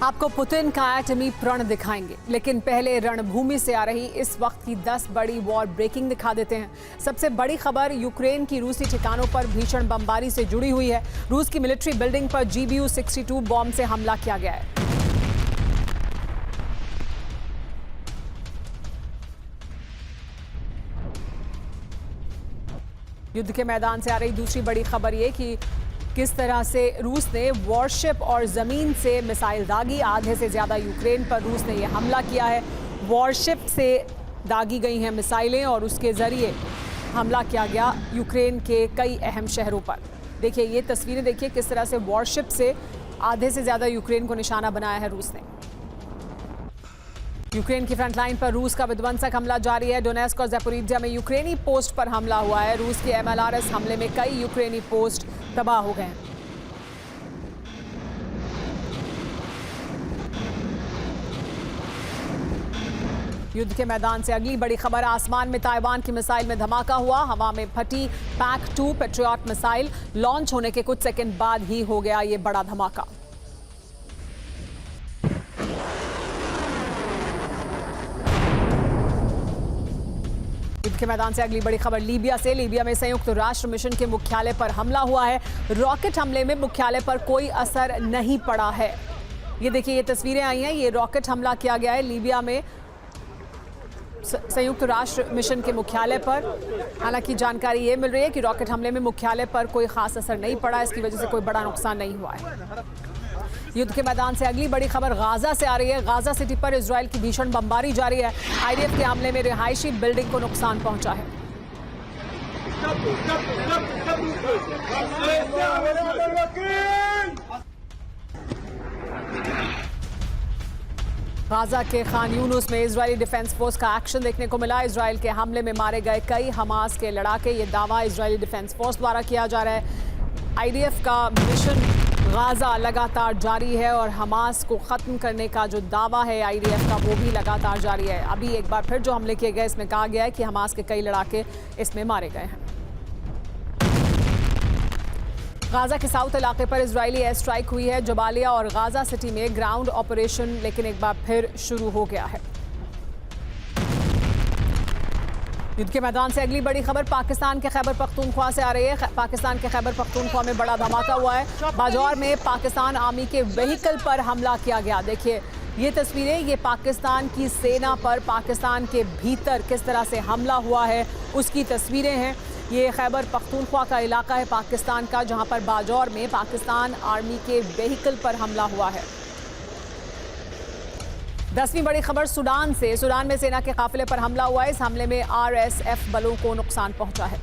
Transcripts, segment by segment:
आपको पुतिन का एटमी प्रण दिखाएंगे, लेकिन पहले रणभूमि से आ रही इस वक्त की 10 बड़ी वॉर ब्रेकिंग दिखा देते हैं। सबसे बड़ी खबर यूक्रेन की रूसी ठिकानों पर भीषण बमबारी से जुड़ी हुई है। रूस की मिलिट्री बिल्डिंग पर GBU-62 बॉम्ब से हमला किया गया है। युद्ध के मैदान से आ रही दूसरी बड़ी खबर ये कि किस तरह से रूस ने वॉरशिप और जमीन से मिसाइल दागी। आधे से ज्यादा यूक्रेन पर रूस ने यह हमला किया है। वॉरशिप से दागी गई हैं मिसाइलें और उसके जरिए हमला किया गया यूक्रेन के कई अहम शहरों पर। देखिए ये तस्वीरें, देखिए किस तरह से वॉरशिप से आधे से ज्यादा यूक्रेन को निशाना बनाया है रूस ने। यूक्रेन की फ्रंटलाइन पर रूस का विध्वंसक हमला जारी है। डोनेस्क और ज़ैपोरिज्जिया में यूक्रेनी पोस्ट पर हमला हुआ है। रूस के MLRS हमले में कई यूक्रेनी पोस्ट तबाह हो गए हैं। युद्ध के मैदान से अगली बड़ी खबर, आसमान में ताइवान की मिसाइल में धमाका हुआ। हवा में फटी PAC-2 पैट्रियट मिसाइल। लॉन्च होने के कुछ सेकंड बाद ही हो गया ये बड़ा धमाका। युद्ध के मैदान से अगली बड़ी खबर लीबिया से। लीबिया में संयुक्त राष्ट्र मिशन के मुख्यालय पर हमला हुआ है। रॉकेट हमले में मुख्यालय पर कोई असर नहीं पड़ा है। ये देखिए ये तस्वीरें आई हैं, ये रॉकेट हमला किया गया है लीबिया में संयुक्त राष्ट्र मिशन के मुख्यालय पर। हालांकि जानकारी ये मिल रही है कि रॉकेट हमले में मुख्यालय पर कोई खास असर नहीं पड़ा, इसकी वजह से कोई बड़ा नुकसान नहीं हुआ है। युद्ध के मैदान से अगली बड़ी खबर गाजा से आ रही है। गाजा सिटी पर इजराइल की भीषण बमबारी जारी है। IDF के हमले में रिहायशी बिल्डिंग को नुकसान पहुंचा है। गाजा के खान यूनुस में इजरायली डिफेंस फोर्स का एक्शन देखने को मिला। इजराइल के हमले में मारे गए कई हमास के लड़ाके, ये दावा इजरायली डिफेंस फोर्स द्वारा किया जा रहा है। IDF का मिशन गाजा लगातार जारी है और हमास को ख़त्म करने का जो दावा है IDF का, वो भी लगातार जारी है। अभी एक बार फिर जो हमले किए गए, इसमें कहा गया है कि हमास के कई लड़ाके इसमें मारे गए हैं। गाजा के साउथ इलाके पर इजरायली एयर स्ट्राइक हुई है। जबालिया और गाजा सिटी में ग्राउंड ऑपरेशन लेकिन एक बार फिर शुरू हो गया है। युद्ध के मैदान से अगली बड़ी खबर पाकिस्तान के खैबर पख्तूनख्वा से आ रही है। पाकिस्तान के खैबर पख्तूनख्वा में बड़ा धमाका हुआ है। बाजौर में पाकिस्तान आर्मी के व्हीकल पर हमला किया गया। देखिए ये तस्वीरें, ये पाकिस्तान की सेना पर पाकिस्तान के भीतर किस तरह से हमला हुआ है उसकी तस्वीरें हैं। ये खैबर पख्तूनख्वा का इलाका है पाकिस्तान का, जहां पर बाजौर में पाकिस्तान आर्मी के व्हीकल पर हमला हुआ है। 10वीं बड़ी खबर सूडान से। सूडान में सेना के काफिले पर हमला हुआ है। इस हमले में RSF बलों को नुकसान पहुंचा है।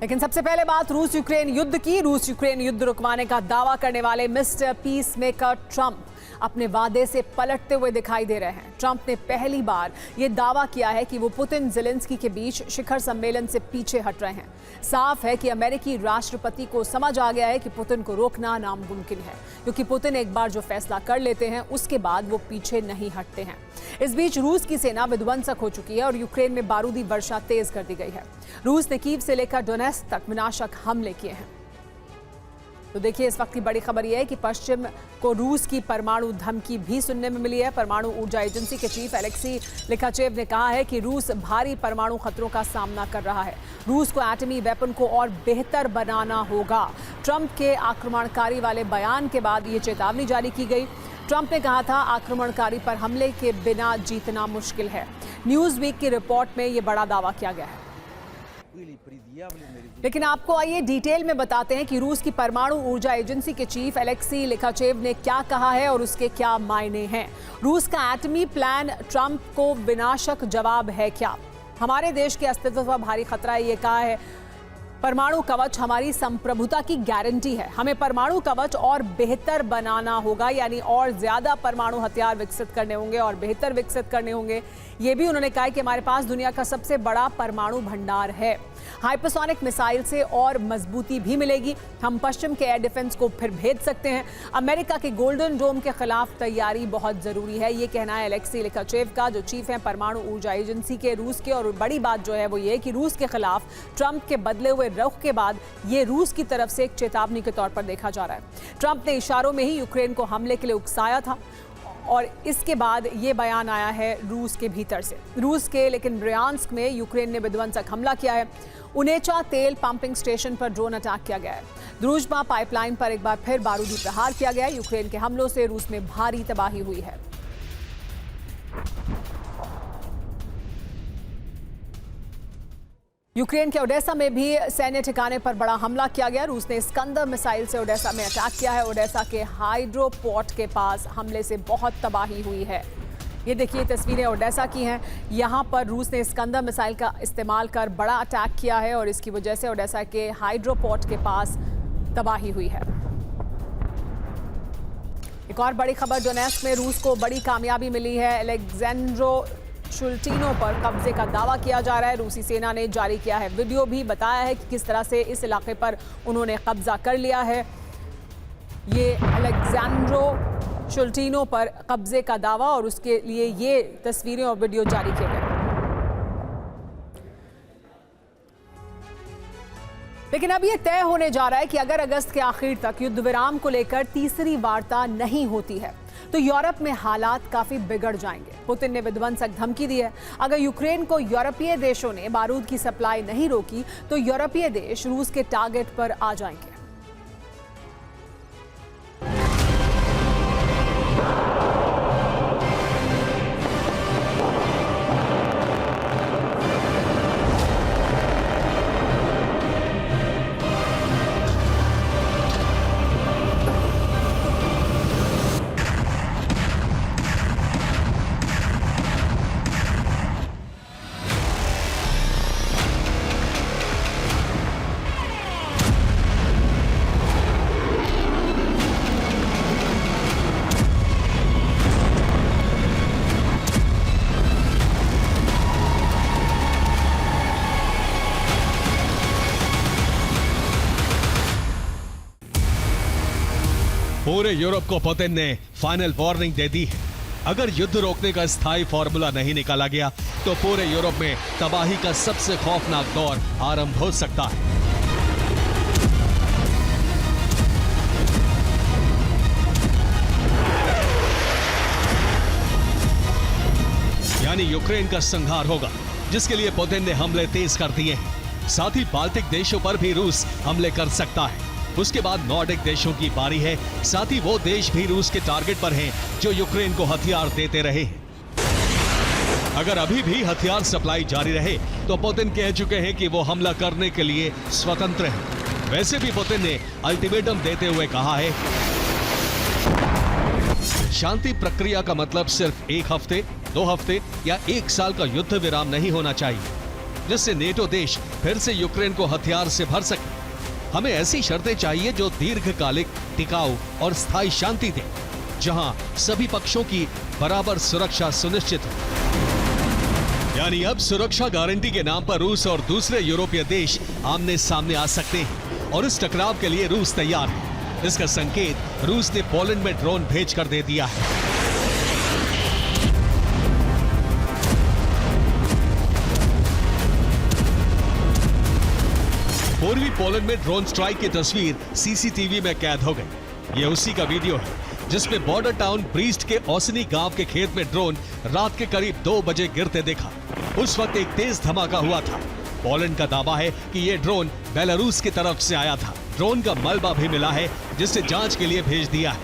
लेकिन सबसे पहले बात रूस यूक्रेन युद्ध की। रूस यूक्रेन युद्ध रुकवाने का दावा करने वाले मिस्टर पीस मेकर ट्रंप अपने वादे से पलटते हुए दिखाई दे रहे हैं। ट्रंप ने पहली बार यह दावा किया है कि वो पुतिन ज़ेलेंस्की के बीच शिखर सम्मेलन से पीछे हट रहे हैं। साफ है कि अमेरिकी राष्ट्रपति को समझ आ गया है कि पुतिन को रोकना नामुमकिन है, क्योंकि पुतिन एक बार जो फैसला कर लेते हैं उसके बाद वो पीछे नहीं हटते हैं। इस बीच रूस की सेना विध्वंसक हो चुकी है और यूक्रेन में बारूदी वर्षा तेज कर दी गई है। रूस ने कीव से लेकर डोनेस्क तक विनाशक हमले किए हैं। तो देखिए इस वक्त की बड़ी खबर यह है कि पश्चिम को रूस की परमाणु धमकी भी सुनने में मिली है। परमाणु ऊर्जा एजेंसी के चीफ एलेक्सी लिखाचेव ने कहा है कि रूस भारी परमाणु खतरों का सामना कर रहा है। रूस को एटमी वेपन को और बेहतर बनाना होगा। ट्रंप के आक्रमणकारी वाले बयान के बाद ये चेतावनी जारी की गई। ट्रंप ने कहा था आक्रमणकारी पर हमले के बिना जीतना मुश्किल है। न्यूज़ वीक की रिपोर्ट में ये बड़ा दावा किया गया है। लेकिन आपको आइए डिटेल में बताते हैं कि रूस की परमाणु ऊर्जा एजेंसी के चीफ एलेक्सी लिखाचेव ने क्या कहा है और उसके क्या मायने हैं। रूस का एटमी प्लान ट्रंप को विनाशक जवाब है क्या? हमारे देश के अस्तित्व पर भारी खतरा है, ये कहा है। परमाणु कवच हमारी संप्रभुता की गारंटी है। हमें परमाणु कवच और बेहतर बनाना होगा, यानी और ज्यादा परमाणु हथियार विकसित करने होंगे और बेहतर विकसित करने होंगे। ये भी उन्होंने कहा कि हमारे पास दुनिया का सबसे बड़ा परमाणु भंडार है। हाइपरसोनिक मिसाइल से और मजबूती भी मिलेगी। हम पश्चिम के एयर डिफेंस को फिर भेज सकते हैं। अमेरिका के गोल्डन डोम के खिलाफ तैयारी बहुत जरूरी है, ये कहना है अलेक्सी लिखाचेव का, जो चीफ हैं परमाणु ऊर्जा एजेंसी के रूस के। और बड़ी बात जो है वो ये कि रूस के खिलाफ ट्रंप के बदले हुए रुख के बाद ये रूस की तरफ से एक चेतावनी के तौर पर देखा जा रहा है। ट्रंप ने इशारों में ही यूक्रेन को हमले के लिए उकसाया था और इसके बाद ये बयान आया है रूस के भीतर से। रूस के लेकिन ब्रियांस्क में यूक्रेन ने विध्वंसक हमला किया है। उनेचा तेल पंपिंग स्टेशन पर ड्रोन अटैक किया गया है। द्रूजबा पाइपलाइन पर एक बार फिर बारूदी प्रहार किया गया है। यूक्रेन के हमलों से रूस में भारी तबाही हुई है। यूक्रेन के ओडेसा में भी सैन्य ठिकाने पर बड़ा हमला किया गया। रूस ने स्कंदर मिसाइल से ओडेसा में अटैक किया है। ओडेसा के हाइड्रोपोर्ट के पास हमले से बहुत तबाही हुई है। ये देखिए तस्वीरें ओडेसा की हैं। यहाँ पर रूस ने स्कंदर मिसाइल का इस्तेमाल कर बड़ा अटैक किया है और इसकी वजह से ओडेसा के हाइड्रोपोर्ट के पास तबाही हुई है। एक और बड़ी खबर, डोनेस्क में रूस को बड़ी कामयाबी मिली है। अलेक्जेंड्रो शुल्टिनो पर कब्जे का दावा किया जा रहा है। रूसी सेना ने जारी किया है वीडियो भी, बताया है कि किस तरह से इस इलाके पर उन्होंने कब्जा कर लिया है। ये अलेक्जेंड्रो शुल्टिनो पर कब्जे का दावा और उसके लिए ये तस्वीरें और वीडियो जारी किए गए। लेकिन अब ये तय होने जा रहा है कि अगर अगस्त के आखिर तक युद्ध विराम को लेकर तीसरी वार्ता नहीं होती है तो यूरोप में हालात काफी बिगड़ जाएंगे। पुतिन ने विध्वंसक धमकी दी है। अगर यूक्रेन को यूरोपीय देशों ने बारूद की सप्लाई नहीं रोकी तो यूरोपीय देश रूस के टारगेट पर आ जाएंगे। पूरे यूरोप को पुतिन ने फाइनल वार्निंग दे दी है। अगर युद्ध रोकने का स्थायी फॉर्मूला नहीं निकाला गया तो पूरे यूरोप में तबाही का सबसे खौफनाक दौर आरंभ हो सकता है। यानी यूक्रेन का संहार होगा, जिसके लिए पुतिन ने हमले तेज कर दिए हैं। साथ ही बाल्टिक देशों पर भी रूस हमले कर सकता है। उसके बाद नॉर्डिक देशों की बारी है। साथ ही वो देश भी रूस के टारगेट पर हैं जो यूक्रेन को हथियार देते रहे हैं। अगर अभी भी हथियार सप्लाई जारी रहे तो पुतिन कह चुके हैं कि वो हमला करने के लिए स्वतंत्र हैं। वैसे भी पुतिन ने अल्टीमेटम देते हुए कहा है, शांति प्रक्रिया का मतलब सिर्फ 1 हफ्ते, 2 हफ्ते या 1 साल का युद्ध विराम नहीं होना चाहिए, जिससे नेटो देश फिर से यूक्रेन को हथियार से भर सके। हमें ऐसी शर्तें चाहिए जो दीर्घकालिक, टिकाऊ और स्थायी शांति दें, जहां सभी पक्षों की बराबर सुरक्षा सुनिश्चित हो। यानी अब सुरक्षा गारंटी के नाम पर रूस और दूसरे यूरोपीय देश आमने सामने आ सकते हैं और इस टकराव के लिए रूस तैयार है। इसका संकेत रूस ने पोलैंड में ड्रोन भेजकर दे दिया है। पूर्वी पोलैंड में ड्रोन स्ट्राइक की तस्वीर सीसीटीवी में कैद हो गई। ये उसी का वीडियो है जिसमें बॉर्डर टाउन ब्रीस्ट के ओसनी गांव के खेत में ड्रोन रात के करीब 2 बजे गिरते देखा। उस वक्त एक तेज धमाका हुआ था। पोलैंड का दावा है कि ये ड्रोन बेलारूस की तरफ से आया था। ड्रोन का मलबा भी मिला है जिसे जांच के लिए भेज दिया है।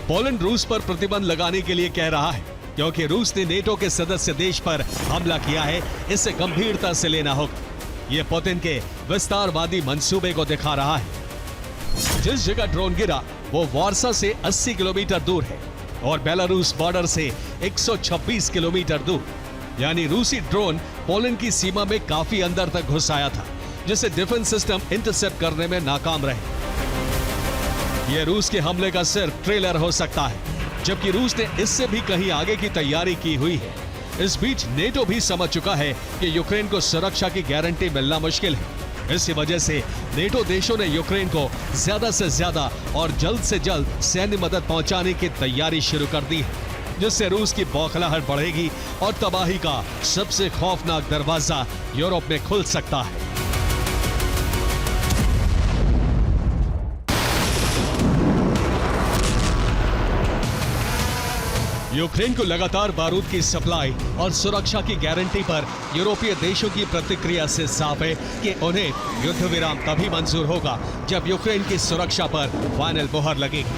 पोलैंड रूस पर प्रतिबंध लगाने के लिए कह रहा है क्योंकि रूस ने नेटो के सदस्य देश पर हमला किया है। इसे गंभीरता से लेना होगा। ये पुतिन के विस्तारवादी मंसूबे को दिखा रहा है। जिस जगह ड्रोन गिरा वो वार्सा से 80 किलोमीटर दूर है और बेलारूस बॉर्डर से 126 किलोमीटर दूर। यानी रूसी ड्रोन पोलैंड की सीमा में काफी अंदर तक घुस आया था, जिसे डिफेंस सिस्टम इंटरसेप्ट करने में नाकाम रहे। यह रूस के हमले का सिर्फ ट्रेलर हो सकता है, जबकि रूस ने इससे भी कहीं आगे की तैयारी की हुई है। इस बीच नेटो भी समझ चुका है कि यूक्रेन को सुरक्षा की गारंटी मिलना मुश्किल है। इसी वजह से नेटो देशों ने यूक्रेन को ज्यादा से ज्यादा और जल्द से जल्द सैन्य मदद पहुंचाने की तैयारी शुरू कर दी है, जिससे रूस की बौखलाहट बढ़ेगी और तबाही का सबसे खौफनाक दरवाजा यूरोप में खुल सकता है। यूक्रेन को लगातार बारूद की सप्लाई और सुरक्षा की गारंटी पर यूरोपीय देशों की प्रतिक्रिया से साफ है कि उन्हें युद्ध विराम तभी मंजूर होगा जब यूक्रेन की सुरक्षा पर फाइनल मोहर लगेगी।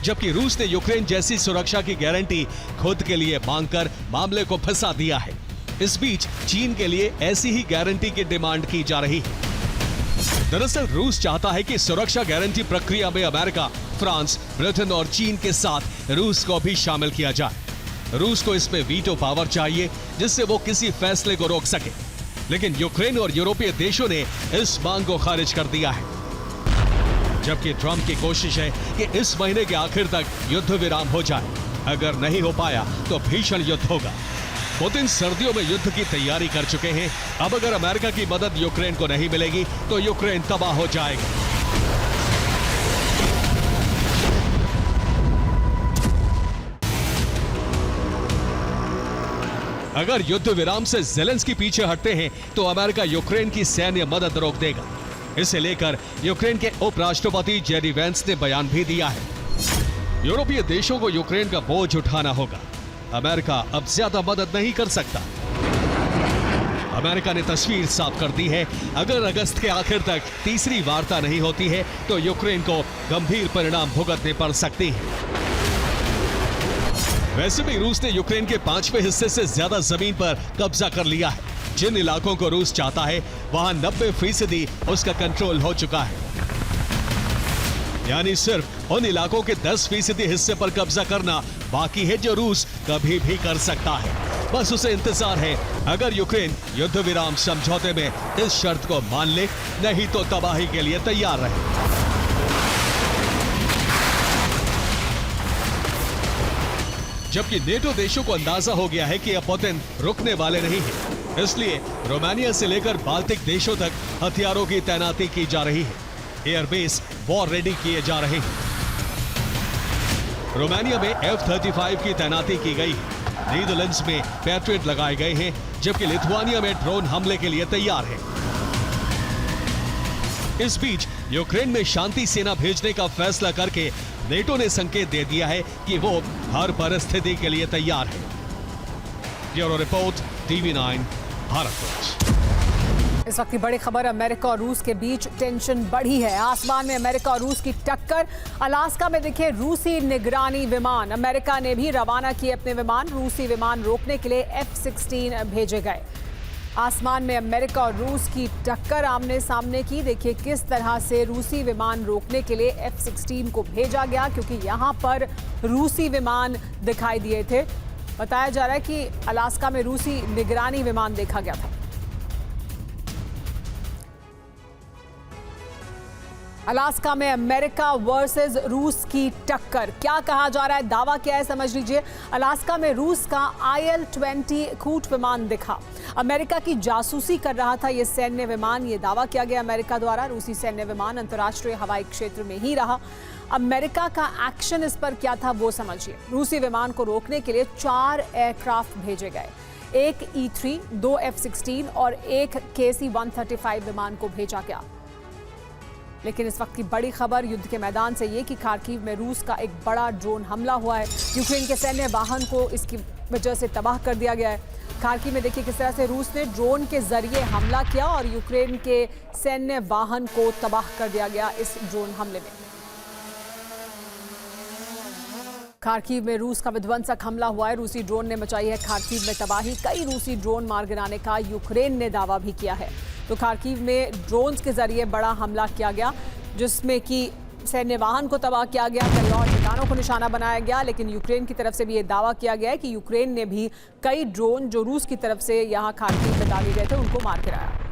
जबकि रूस ने यूक्रेन जैसी सुरक्षा की गारंटी खुद के लिए मांगकर मामले को फंसा दिया है। इस बीच चीन के लिए ऐसी ही गारंटी की डिमांड की जा रही है। दरअसल रूस चाहता है कि सुरक्षा गारंटी प्रक्रिया में अमेरिका, फ्रांस, ब्रिटेन और चीन के साथ रूस को भी शामिल किया जाए। रूस को इसमें वीटो पावर चाहिए जिससे वो किसी फैसले को रोक सके, लेकिन यूक्रेन और यूरोपीय देशों ने इस मांग को खारिज कर दिया है। जबकि ट्रंप की कोशिश है कि इस महीने के आखिर तक युद्ध विराम हो जाए। अगर नहीं हो पाया तो भीषण युद्ध होगा। पुतिन सर्दियों में युद्ध की तैयारी कर चुके हैं। अब अगर अमेरिका की मदद यूक्रेन को नहीं मिलेगी तो यूक्रेन तबाह हो जाएगा। अगर युद्ध विराम से ज़ेलेंस्की पीछे हटते हैं तो अमेरिका यूक्रेन की सैन्य मदद रोक देगा। इसे लेकर यूक्रेन के उपराष्ट्रपति जेडी वेंस ने बयान भी दिया है। यूरोपीय देशों को यूक्रेन का बोझ उठाना होगा। अमेरिका अब ज्यादा मदद नहीं कर सकता। अमेरिका ने तस्वीर साफ कर दी है। अगर अगस्त के आखिर तक तीसरी वार्ता नहीं होती है तो यूक्रेन को गंभीर परिणाम भुगतने पड़ सकते हैं। वैसे भी रूस ने यूक्रेन के 5वें हिस्से से ज्यादा जमीन पर कब्जा कर लिया है। जिन इलाकों को रूस चाहता है वहां 90% उसका कंट्रोल हो चुका है। यानी सिर्फ उन इलाकों के 10% हिस्से पर कब्जा करना बाकी है जो रूस कभी भी कर सकता है। बस उसे इंतजार है अगर यूक्रेन युद्ध विराम समझौते में इस शर्त को मान ले, नहीं तो तबाही के लिए तैयार रहे। जबकि नेटो देशों को अंदाजा हो गया है कि अब पुतिन रुकने वाले नहीं है, इसलिए रोमानिया से लेकर बाल्टिक देशों तक हथियारों की तैनाती की जा रही है। एयरबेस वॉर रेडी किए जा रहे हैं। रोमानिया में F-35 की तैनाती की गई है। नीदरलैंड्स में पैट्रियट लगाए गए हैं, जबकि लिथुआनिया में ड्रोन हमले के लिए तैयार है। इस बीच यूक्रेन में शांति सेना भेजने का फैसला करके नेटो ने संकेत दे दिया है कि वो हर परिस्थिति के लिए तैयार है। Bureau report, TV9 Bharat. इस वक्त की बड़ी खबर, अमेरिका और रूस के बीच टेंशन बढ़ी है। आसमान में अमेरिका और रूस की टक्कर। अलास्का में दिखे रूसी निगरानी विमान। अमेरिका ने भी रवाना किए अपने विमान। रूसी विमान रोकने के लिए F-16 भेजे गए। आसमान में अमेरिका और रूस की टक्कर आमने सामने की। देखिए किस तरह से रूसी विमान रोकने के लिए F-16 को भेजा गया, क्योंकि यहां पर रूसी विमान दिखाई दिए थे। बताया जा रहा है कि अलास्का में रूसी निगरानी विमान देखा गया था। अलास्का में अमेरिका वर्सेस रूस की टक्कर। क्या कहा जा रहा है, दावा क्या है, समझ लीजिए। अलास्का में रूस का IL-20 कूट विमान दिखा। अमेरिका की जासूसी कर रहा था ये सैन्य विमान, ये दावा किया गया अमेरिका द्वारा। रूसी सैन्य विमान अंतर्राष्ट्रीय हवाई क्षेत्र में ही रहा। अमेरिका का एक्शन इस पर क्या था वो समझिए। रूसी विमान को रोकने के लिए 4 एयरक्राफ्ट भेजे गए। एक E-3, 2 F-16 और एक KC-135 विमान को भेजा गया। लेकिन इस वक्त की बड़ी खबर युद्ध के मैदान से ये कि खार्किव में रूस का एक बड़ा ड्रोन हमला हुआ है। यूक्रेन के सैन्य वाहन को इसकी वजह से तबाह कर दिया गया है। खार्किव में देखिए किस तरह से रूस ने ड्रोन के जरिए हमला किया और यूक्रेन के सैन्य वाहन को तबाह कर दिया गया इस ड्रोन हमले में। खार्किव में रूस का विध्वंसक हमला हुआ है। रूसी ड्रोन ने मचाई है खार्किव में तबाही। कई रूसी ड्रोन मार गिराने का यूक्रेन ने दावा भी किया है। तो खार्किव में ड्रोन्स के जरिए बड़ा हमला किया गया, जिसमें कि सैन्य वाहन को तबाह किया गया, कई और ठिकानों को निशाना बनाया गया। लेकिन यूक्रेन की तरफ से भी ये दावा किया गया है कि यूक्रेन ने भी कई ड्रोन जो रूस की तरफ से यहाँ खार्किव में डाले गए थे उनको मार गिराया।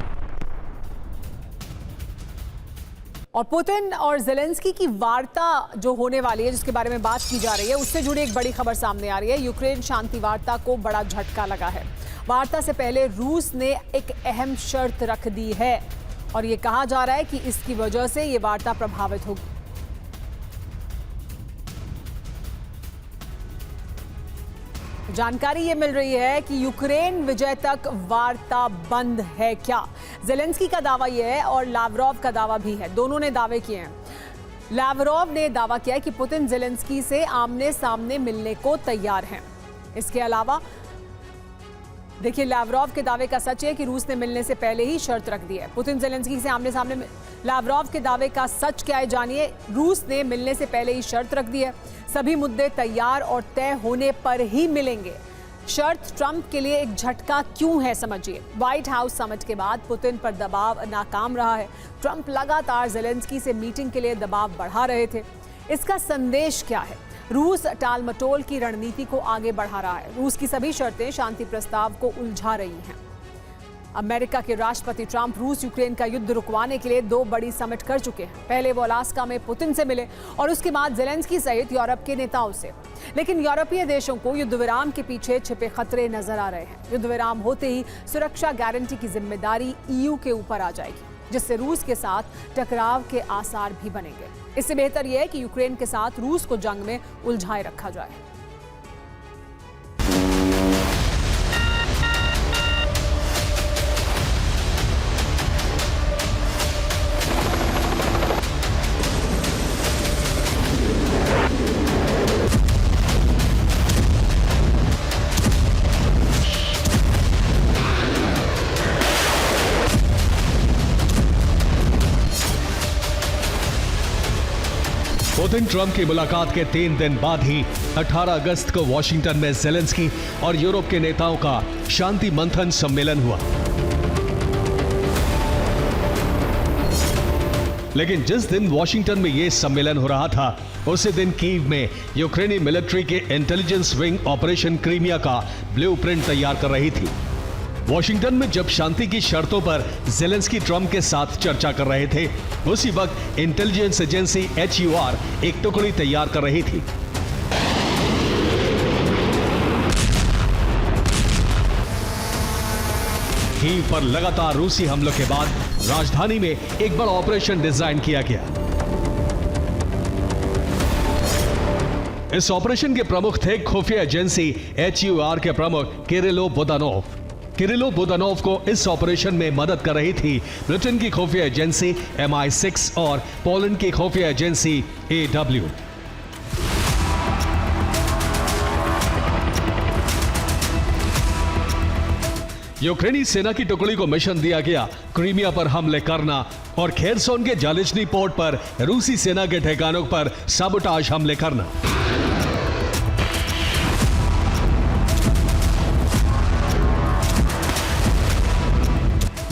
और पुतिन और ज़ेलेंस्की की वार्ता जो होने वाली है, जिसके बारे में बात की जा रही है, उससे जुड़ी एक बड़ी खबर सामने आ रही है। यूक्रेन शांति वार्ता को बड़ा झटका लगा है। वार्ता से पहले रूस ने एक अहम शर्त रख दी है और ये कहा जा रहा है कि इसकी वजह से ये वार्ता प्रभावित होगी। जानकारी ये मिल रही है कि यूक्रेन विजय तक वार्ता बंद है क्या। ज़ेलेंस्की का दावा यह है और लावरोव का दावा भी है, दोनों ने दावे किए हैं। लावरोव ने दावा किया है कि पुतिन ज़ेलेंस्की से आमने सामने मिलने को तैयार हैं। इसके अलावा देखिए, लावरोव के दावे का सच है कि रूस ने मिलने से पहले ही शर्त रख दी है। पुतिन ज़ेलेंस्की से आमने सामने लावरोव के दावे का सच क्या है, जानिए। रूस ने मिलने से पहले ही शर्त रख दी है। सभी मुद्दे तैयार और तय होने पर ही मिलेंगे। शर्त ट्रंप के लिए एक झटका क्यों है, समझिए। व्हाइट हाउस समिट के बाद पुतिन पर दबाव नाकाम रहा है। ट्रंप लगातार ज़ेलेंस्की से मीटिंग के लिए दबाव बढ़ा रहे थे। इसका संदेश क्या है? रूस टालमटोल की रणनीति को आगे बढ़ा रहा है। रूस की सभी शर्तें शांति प्रस्ताव को उलझा रही हैं। अमेरिका के राष्ट्रपति ट्रंप रूस यूक्रेन का युद्ध रुकवाने के लिए 2 बड़ी समिट कर चुके हैं। पहले वो अलास्का में पुतिन से मिले और उसके बाद ज़ेलेंस्की सहित यूरोप के नेताओं से। लेकिन यूरोपीय देशों को युद्ध विराम के पीछे छिपे खतरे नजर आ रहे हैं। युद्ध विराम होते ही सुरक्षा गारंटी की जिम्मेदारी EU के ऊपर आ जाएगी, जिससे रूस के साथ टकराव के आसार भी बनेंगे। इससे बेहतर यह है कि यूक्रेन के साथ रूस को जंग में उलझाए रखा जाए। पुतिन ट्रंप की मुलाकात के 3 दिन बाद ही 18 अगस्त को वॉशिंगटन में ज़ेलेंस्की और यूरोप के नेताओं का शांति मंथन सम्मेलन हुआ। लेकिन जिस दिन वॉशिंगटन में यह सम्मेलन हो रहा था, उसी दिन कीव में यूक्रेनी मिलिट्री के इंटेलिजेंस विंग ऑपरेशन क्रीमिया का ब्लूप्रिंट तैयार कर रही थी। वॉशिंगटन में जब शांति की शर्तों पर ज़ेलेंस्की ट्रंप के साथ चर्चा कर रहे थे, उसी वक्त इंटेलिजेंस एजेंसी HUR एक टुकड़ी तैयार कर रही थी। कीव पर लगातार रूसी हमलों के बाद राजधानी में एक बड़ा ऑपरेशन डिजाइन किया गया। इस ऑपरेशन के प्रमुख थे खुफिया एजेंसी HUR के प्रमुख किरिलो बुदानोव। किरिलो बुदानोव को इस ऑपरेशन में मदद कर रही थी ब्रिटेन की खुफिया एजेंसी MI6 और पोलैंड की खुफिया एजेंसी AW। यूक्रेनी सेना की टुकड़ी को मिशन दिया गया क्रीमिया पर हमले करना और खेरसोन के जालिचनी पोर्ट पर रूसी सेना के ठिकानों पर साबोटाज हमले करना।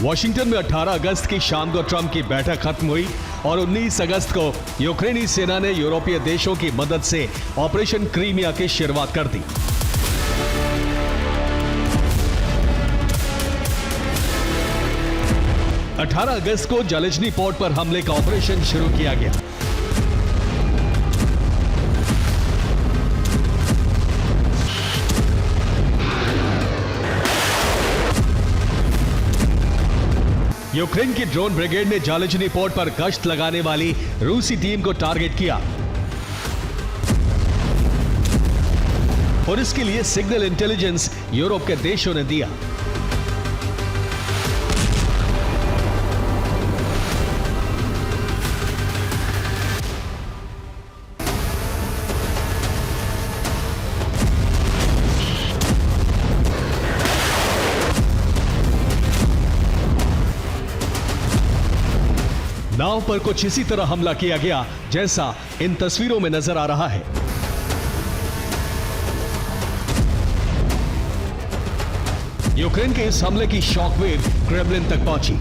वॉशिंगटन में 18 अगस्त की शाम को ट्रंप की बैठक खत्म हुई और 19 अगस्त को यूक्रेनी सेना ने यूरोपीय देशों की मदद से ऑपरेशन क्रीमिया की शुरुआत कर दी। अठारह अगस्त को जालिचनी पोर्ट पर हमले का ऑपरेशन शुरू किया गया। यूक्रेन की ड्रोन ब्रिगेड ने जालिचनी पोर्ट पर गश्त लगाने वाली रूसी टीम को टारगेट किया और इसके लिए सिग्नल इंटेलिजेंस यूरोप के देशों ने दिया। नाव पर कुछ इसी तरह हमला किया गया जैसा इन तस्वीरों में नजर आ रहा है। यूक्रेन के इस हमले की शॉकवेव क्रेमलिन तक पहुंची,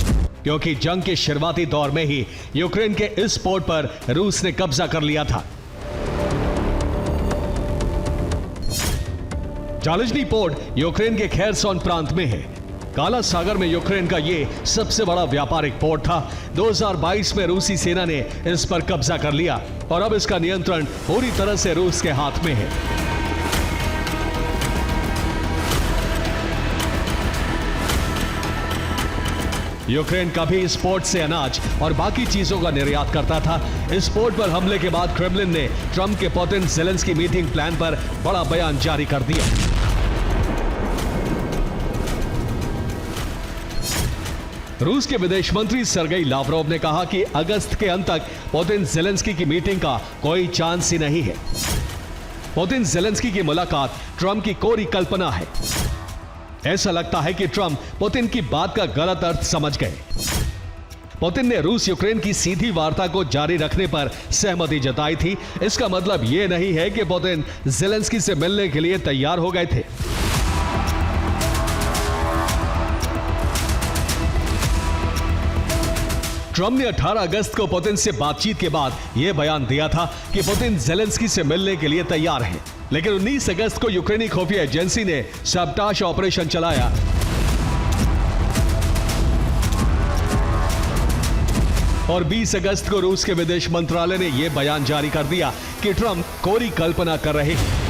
क्योंकि जंग के शुरुआती दौर में ही यूक्रेन के इस पोर्ट पर रूस ने कब्जा कर लिया था। जालिचनी पोर्ट यूक्रेन के खेरसोन प्रांत में है। काला सागर में यूक्रेन का ये सबसे बड़ा व्यापारिक पोर्ट था। 2022 में रूसी सेना ने इस पर कब्जा कर लिया और अब इसका नियंत्रण पूरी तरह से रूस के हाथ में है। यूक्रेन कभी इस पोर्ट से अनाज और बाकी चीजों का निर्यात करता था। इस पोर्ट पर हमले के बाद क्रेमलिन ने ट्रंप के पुतिन ज़ेलेंस्की मीटिंग प्लान पर बड़ा बयान जारी कर दिया। रूस के विदेश मंत्री सर्गेई लावरोव ने कहा कि अगस्त के अंत तक पुतिन ज़ेलेंस्की की मीटिंग का कोई चांस ही नहीं है। पुतिन ज़ेलेंस्की की मुलाकात ट्रंप की कोरी कल्पना है। ऐसा लगता है कि ट्रंप पुतिन की बात का गलत अर्थ समझ गए। पुतिन ने रूस यूक्रेन की सीधी वार्ता को जारी रखने पर सहमति जताई थी। इसका मतलब यह नहीं है कि पुतिन ज़ेलेंस्की से मिलने के लिए तैयार हो गए थे। ट्रंप ने 18 अगस्त को पुतिन से बातचीत के बाद यह बयान दिया था कि पुतिन ज़ेलेंस्की से मिलने के लिए तैयार हैं। लेकिन 19 अगस्त को यूक्रेनी खुफिया एजेंसी ने सबटाश ऑपरेशन चलाया और 20 अगस्त को रूस के विदेश मंत्रालय ने यह बयान जारी कर दिया कि ट्रंप कोरी कल्पना कर रहे हैं।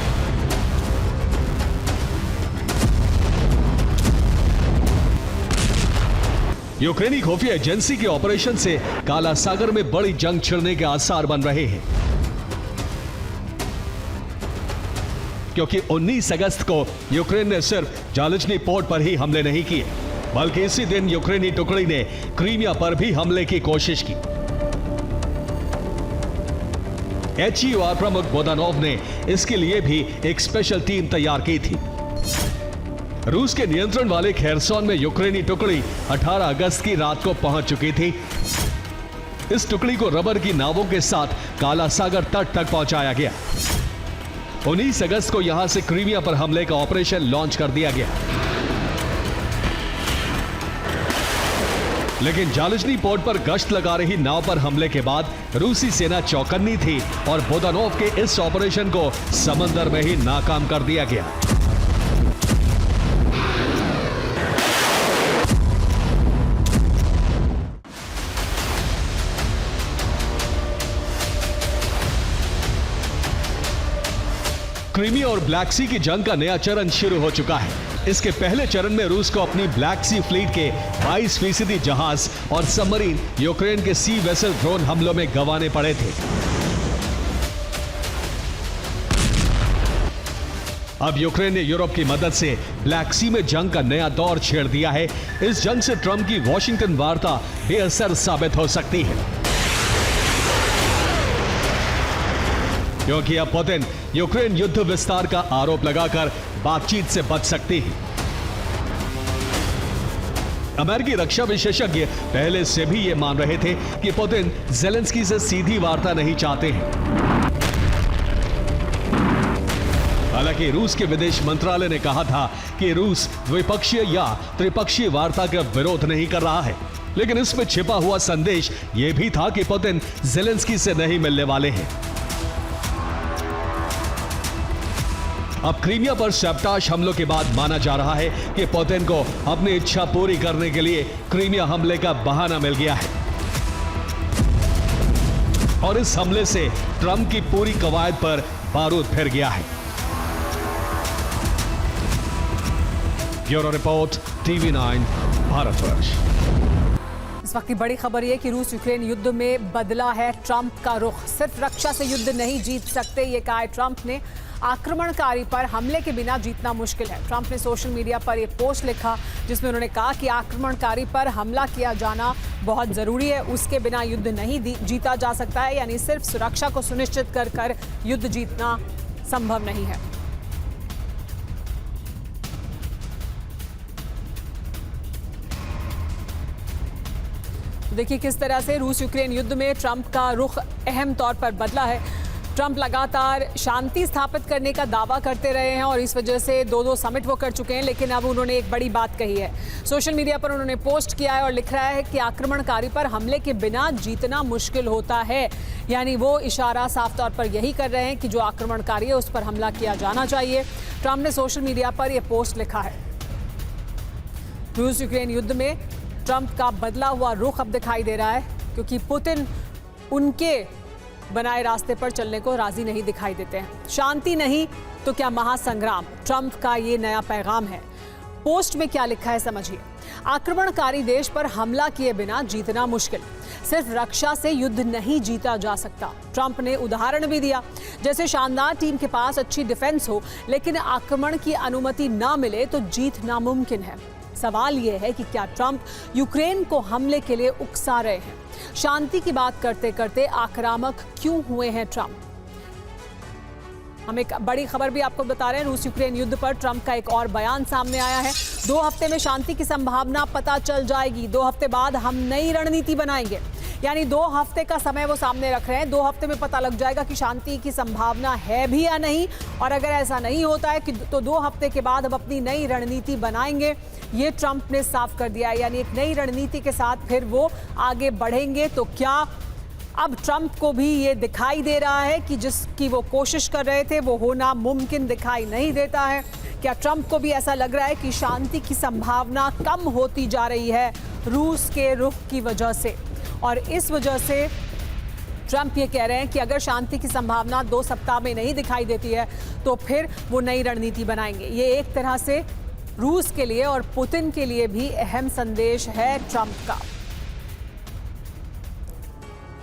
यूक्रेनी खुफिया एजेंसी के ऑपरेशन से काला सागर में बड़ी जंग छिड़ने के आसार बन रहे हैं, क्योंकि 19 अगस्त को यूक्रेन ने सिर्फ जालजनी पोर्ट पर ही हमले नहीं किए, बल्कि इसी दिन यूक्रेनी टुकड़ी ने क्रीमिया पर भी हमले की कोशिश की। HER प्रमुख बोदानोव ने इसके लिए भी एक स्पेशल टीम तैयार की थी। रूस के नियंत्रण वाले खेरसोन में यूक्रेनी टुकड़ी 18 अगस्त की रात को पहुंच चुकी थी। इस टुकड़ी को रबर की नावों के साथ काला सागर तट तक पहुंचाया गया। 19 अगस्त को यहां से क्रीमिया पर हमले का ऑपरेशन लॉन्च कर दिया गया। लेकिन जालजनी पोर्ट पर गश्त लगा रही नाव पर हमले के बाद रूसी सेना चौकन्नी थी और बोदानोव के इस ऑपरेशन को समंदर में ही नाकाम कर दिया गया। क्रीमिया और ब्लैक सी की जंग का नया चरण शुरू हो चुका है। इसके पहले चरण में रूस को अपनी ब्लैक सी फ्लीट के 22% जहाज और सबमरीन यूक्रेन के सी वेसल ड्रोन हमलों में गंवाने पड़े थे। अब यूक्रेन ने यूरोप की मदद से ब्लैक सी में जंग का नया दौर छेड़ दिया है। इस जंग से ट्रंप की वॉशिंगटन वार्ता बेअसर साबित हो सकती है, क्योंकि अब पुतिन यूक्रेन युद्ध विस्तार का आरोप लगाकर बातचीत से बच सकती है। अमेरिकी रक्षा विशेषज्ञ पहले से भी यह मान रहे थे कि पुतिन ज़ेलेंस्की से सीधी वार्ता नहीं चाहते हैं। हालांकि रूस के विदेश मंत्रालय ने कहा था कि रूस द्विपक्षीय या त्रिपक्षीय वार्ता का विरोध नहीं कर रहा है, लेकिन इसमें छिपा हुआ संदेश यह भी था कि पुतिन ज़ेलेंस्की से नहीं मिलने वाले हैं। अब क्रीमिया पर सबटाश हमलों के बाद माना जा रहा है कि पुतिन को अपनी इच्छा पूरी करने के लिए क्रीमिया हमले का बहाना मिल गया है और इस हमले से ट्रंप की पूरी कवायद पर बारूद फिर गया है। Bureau report, TV9 Bharatvarsh. इस वक्त की बड़ी खबर यह कि रूस यूक्रेन युद्ध में बदला है ट्रंप का रुख। सिर्फ रक्षा से युद्ध नहीं जीत सकते, ये कहा है ट्रंप ने। आक्रमणकारी पर हमले के बिना जीतना मुश्किल है। ट्रंप ने सोशल मीडिया पर यह पोस्ट लिखा जिसमें उन्होंने कहा कि आक्रमणकारी पर हमला किया जाना बहुत जरूरी है, उसके बिना युद्ध नहीं जीता जा सकता है। यानी सिर्फ सुरक्षा को सुनिश्चित कर युद्ध जीतना संभव नहीं है। देखिए किस तरह से रूस यूक्रेन युद्ध में ट्रंप का रुख अहम तौर पर बदला है। ट्रंप लगातार शांति स्थापित करने का दावा करते रहे हैं और इस वजह से दो समिट वो कर चुके हैं, लेकिन अब उन्होंने एक बड़ी बात कही है। सोशल मीडिया पर उन्होंने पोस्ट किया है और लिख रहा है कि आक्रमणकारी पर हमले के बिना जीतना मुश्किल होता है। यानी वो इशारा साफ तौर पर यही कर रहे हैं कि जो आक्रमणकारी है उस पर हमला किया जाना चाहिए। ट्रंप ने सोशल मीडिया पर यह पोस्ट लिखा है। रूस यूक्रेन युद्ध में ट्रंप का बदला हुआ रुख अब दिखाई दे रहा है, क्योंकि पुतिन उनके बनाए रास्ते पर चलने को राजी नहीं दिखाई देते हैं। शांति नहीं तो क्या महासंग्राम, ट्रंप का ये नया पैगाम है। पोस्ट में क्या लिखा है समझिए। आक्रमणकारी देश पर हमला किए बिना जीतना मुश्किल, सिर्फ रक्षा से युद्ध नहीं जीता जा सकता। ट्रंप ने उदाहरण भी दिया, जैसे शानदार टीम के पास अच्छी डिफेंस हो लेकिन आक्रमण की अनुमति ना मिले तो जीत नामुमकिन है। सवाल यह है कि क्या ट्रंप यूक्रेन को हमले के लिए उकसा रहे हैं? शांति की बात करते करते आक्रामक क्यों हुए हैं ट्रंप? हम एक बड़ी खबर भी आपको बता रहे हैं। रूस यूक्रेन युद्ध पर ट्रंप का एक और बयान सामने आया है। 2 हफ्ते में शांति की संभावना पता चल जाएगी। 2 हफ्ते बाद हम नई रणनीति बनाएंगे। यानी 2 हफ्ते का समय वो सामने रख रहे हैं। 2 हफ्ते में पता लग जाएगा कि शांति की संभावना है भी या नहीं, और अगर ऐसा नहीं होता है तो 2 हफ्ते के बाद हम अपनी नई रणनीति बनाएंगे। ये ट्रंप ने साफ कर दिया है। यानी एक नई रणनीति के साथ फिर वो आगे बढ़ेंगे। तो क्या अब ट्रंप को भी ये दिखाई दे रहा है कि जिसकी वो कोशिश कर रहे थे वो होना मुमकिन दिखाई नहीं देता है? क्या ट्रंप को भी ऐसा लग रहा है कि शांति की संभावना कम होती जा रही है रूस के रुख की वजह से? और इस वजह से ट्रंप ये कह रहे हैं कि अगर शांति की संभावना 2 सप्ताह में नहीं दिखाई देती है तो फिर वो नई रणनीति बनाएंगे। ये एक तरह से रूस के लिए और पुतिन के लिए भी अहम संदेश है ट्रंप का।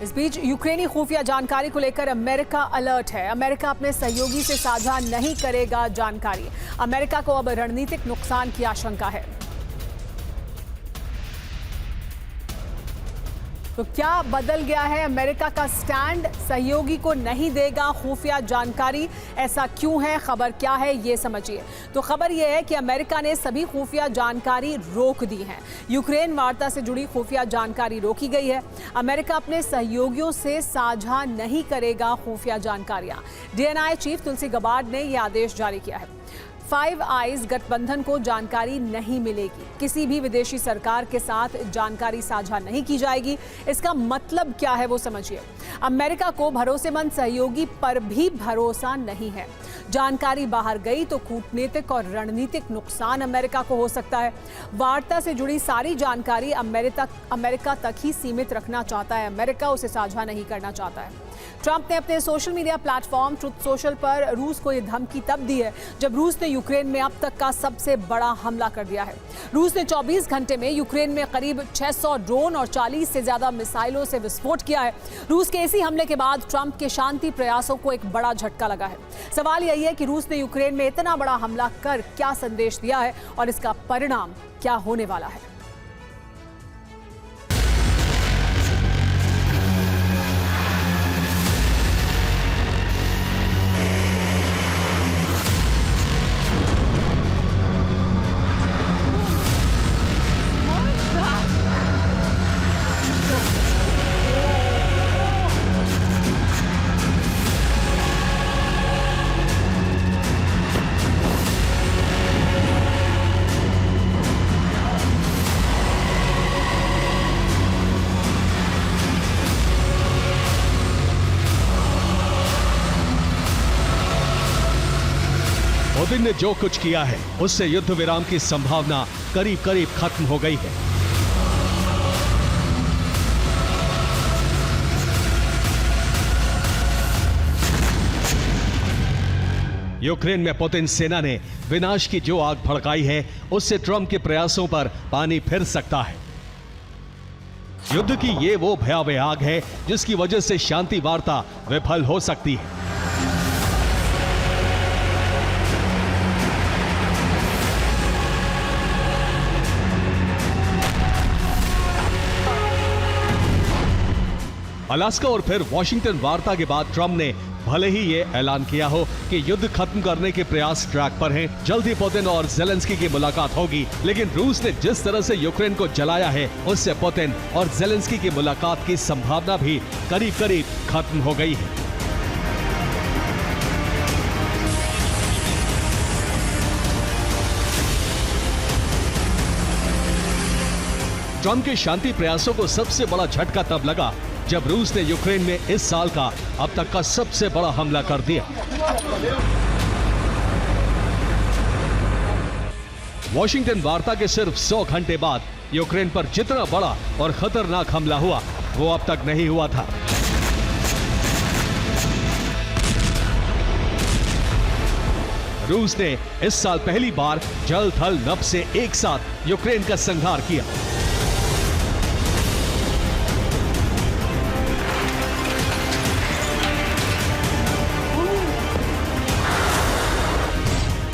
इस बीच यूक्रेनी खुफिया जानकारी को लेकर अमेरिका अलर्ट है। अमेरिका अपने सहयोगी से साझा नहीं करेगा जानकारी। अमेरिका को अब रणनीतिक नुकसान की आशंका है। तो क्या बदल गया है अमेरिका का स्टैंड? सहयोगी को नहीं देगा खुफिया जानकारी, ऐसा क्यों है? खबर क्या है ये समझिए। तो खबर यह है कि अमेरिका ने सभी खुफिया जानकारी रोक दी है। यूक्रेन वार्ता से जुड़ी खुफिया जानकारी रोकी गई है। अमेरिका अपने सहयोगियों से साझा नहीं करेगा खुफिया जानकारियां। डीएनआई चीफ तुलसी गबार्ड ने यह आदेश जारी किया है। 5 आइज गठबंधन को जानकारी नहीं मिलेगी। किसी भी विदेशी सरकार के साथ जानकारी साझा नहीं की जाएगी। इसका मतलब क्या है वो समझिए। अमेरिका को भरोसेमंद सहयोगी पर भी भरोसा नहीं है। जानकारी बाहर गई तो कूटनीतिक और रणनीतिक नुकसान अमेरिका को हो सकता है। वार्ता से जुड़ी सारी जानकारी अमेरिका तक ही सीमित रखना चाहता है। अमेरिका उसे साझा नहीं करना चाहता है। ट्रंप ने अपने social media platform truth social पर रूस को यह धमकी तब दी है जब रूस ने यूक्रेन में अब तक का सबसे बड़ा हमला कर दिया है। रूस ने 24 घंटे में यूक्रेन में करीब 600 ड्रोन और 40 से ज्यादा मिसाइलों से विस्फोट किया है। रूस के इसी हमले के बाद ट्रंप के शांति प्रयासों को एक बड़ा झटका लगा है। सवाल यही है कि रूस ने यूक्रेन में इतना बड़ा हमला कर क्या संदेश दिया है और इसका परिणाम क्या होने वाला है। पुतिन ने जो कुछ किया है उससे युद्ध विराम की संभावना करीब करीब खत्म हो गई है। यूक्रेन में पुतिन सेना ने विनाश की जो आग भड़काई है उससे ट्रंप के प्रयासों पर पानी फिर सकता है। युद्ध की ये वो भयावह आग है जिसकी वजह से शांति वार्ता विफल हो सकती है। अलास्का और फिर वॉशिंगटन वार्ता के बाद ट्रंप ने भले ही ये ऐलान किया हो कि युद्ध खत्म करने के प्रयास ट्रैक पर हैं, जल्दी पुतिन और ज़ेलेंस्की की मुलाकात होगी, लेकिन रूस ने जिस तरह से यूक्रेन को जलाया है उससे पुतिन और ज़ेलेंस्की की मुलाकात की संभावना भी करीब करीब खत्म हो गई है। ट्रंप के शांति प्रयासों को सबसे बड़ा झटका तब लगा जब रूस ने यूक्रेन में इस साल का अब तक का सबसे बड़ा हमला कर दिया। वॉशिंगटन वार्ता के सिर्फ 100 घंटे बाद यूक्रेन पर जितना बड़ा और खतरनाक हमला हुआ वो अब तक नहीं हुआ था। रूस ने इस साल पहली बार जल थल नभ से एक साथ यूक्रेन का संहार किया।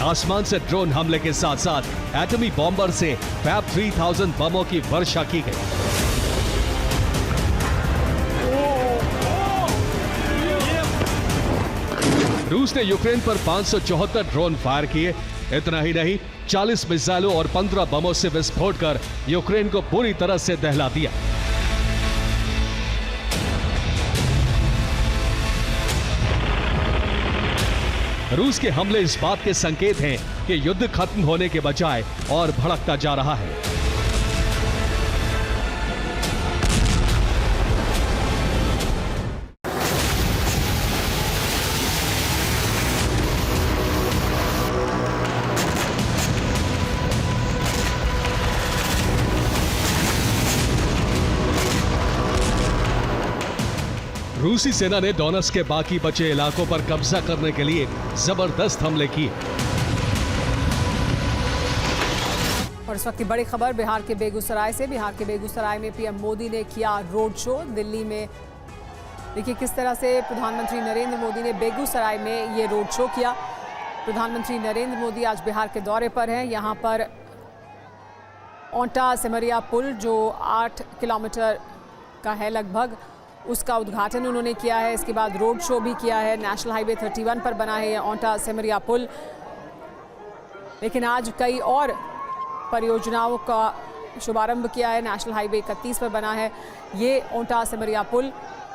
आसमान से ड्रोन हमले के साथ साथ एटमी बॉम्बर से फैब 3000 बमों की वर्षा की गई। रूस ने यूक्रेन पर 574 ड्रोन फायर किए। इतना ही नहीं, 40 मिसाइलों और 15 बमों से विस्फोट कर यूक्रेन को पूरी तरह से दहला दिया। रूस के हमले इस बात के संकेत हैं कि युद्ध खत्म होने के बजाय और भड़कता जा रहा है। रूसी सेना ने डोनेट्स्क के बाकी बचे इलाकों पर कब्जा करने के लिए जबरदस्त हमले किए। और इस वक्त की बड़ी खबर बिहार के बेगूसराय से। बिहार के बेगूसराय में पीएम मोदी ने किया रोड शो। दिल्ली में देखिए किस तरह से प्रधानमंत्री नरेंद्र मोदी ने बेगूसराय में ये रोड शो किया। प्रधानमंत्री नरेंद्र मोदी आज बिहार के दौरे पर हैं। यहाँ पर ओंटा सिमरिया पुल जो 8 किलोमीटर का है लगभग, उसका उद्घाटन उन्होंने किया है। इसके बाद रोड शो भी किया है। नेशनल हाईवे 31 पर बना है ये ओंटा सिमरिया पुल। लेकिन आज कई और परियोजनाओं का शुभारंभ किया है। नेशनल हाईवे 31 पर बना है ये ओंटा सिमरिया पुल।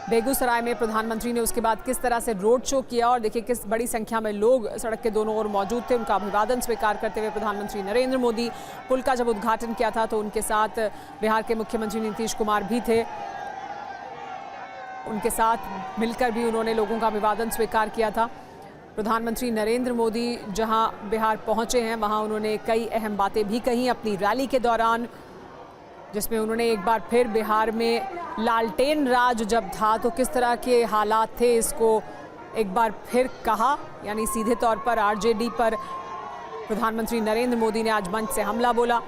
बेगूसराय में प्रधानमंत्री ने उसके बाद किस तरह से रोड शो किया और देखिए किस बड़ी संख्या में लोग सड़क के दोनों ओर मौजूद थे। उनका अभिवादन स्वीकार करते हुए प्रधानमंत्री नरेंद्र मोदी पुल का जब उद्घाटन किया था तो उनके साथ बिहार के मुख्यमंत्री नीतीश कुमार भी थे। उनके साथ मिलकर भी उन्होंने लोगों का अभिवादन स्वीकार किया था। प्रधानमंत्री नरेंद्र मोदी जहां बिहार पहुंचे हैं वहां उन्होंने कई अहम बातें भी कही अपनी रैली के दौरान, जिसमें उन्होंने एक बार फिर बिहार में लालटेन राज जब था तो किस तरह के हालात थे इसको एक बार फिर कहा। यानी सीधे तौर पर आरजेडी पर प्रधानमंत्री नरेंद्र मोदी ने आज मंच से हमला बोला।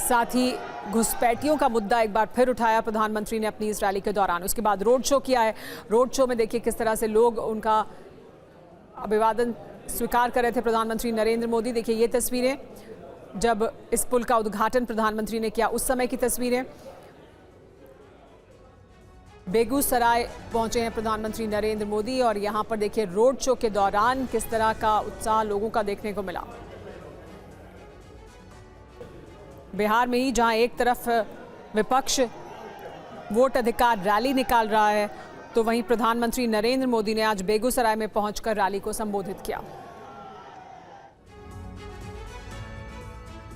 साथ ही घुसपैठियों का मुद्दा एक बार फिर उठाया प्रधानमंत्री ने अपनी इस रैली के दौरान। उसके बाद रोड शो किया है। रोड शो में देखिए किस तरह से लोग उनका अभिवादन स्वीकार कर रहे थे प्रधानमंत्री नरेंद्र मोदी। देखिए ये तस्वीरें जब इस पुल का उद्घाटन प्रधानमंत्री ने किया उस समय की तस्वीरें। बेगूसराय पहुंचे हैं प्रधानमंत्री नरेंद्र मोदी और यहां पर देखिए रोड शो के दौरान किस तरह का उत्साह लोगों का देखने को मिला। बिहार में ही जहां एक तरफ विपक्ष वोट अधिकार रैली निकाल रहा है तो वहीं प्रधानमंत्री नरेंद्र मोदी ने आज बेगूसराय में पहुंचकर रैली को संबोधित किया।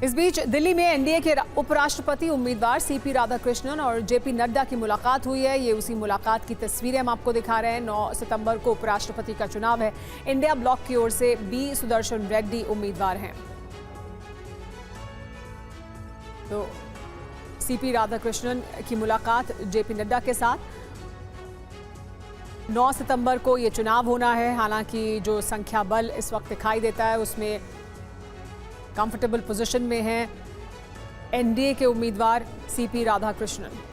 इस बीच दिल्ली में एनडीए के उपराष्ट्रपति उम्मीदवार सीपी राधाकृष्णन और जेपी नड्डा की मुलाकात हुई है। ये उसी मुलाकात की तस्वीरें हम आपको दिखा रहे हैं। 9 सितंबर को उपराष्ट्रपति का चुनाव है। इंडिया ब्लॉक की ओर से बी सुदर्शन रेड्डी उम्मीदवार हैं। तो सीपी राधाकृष्णन की मुलाकात जेपी नड्डा के साथ। 9 सितंबर को ये चुनाव होना है। हालांकि जो संख्या बल इस वक्त दिखाई देता है उसमें कंफर्टेबल पोजीशन में हैं एनडीए के उम्मीदवार सीपी राधाकृष्णन।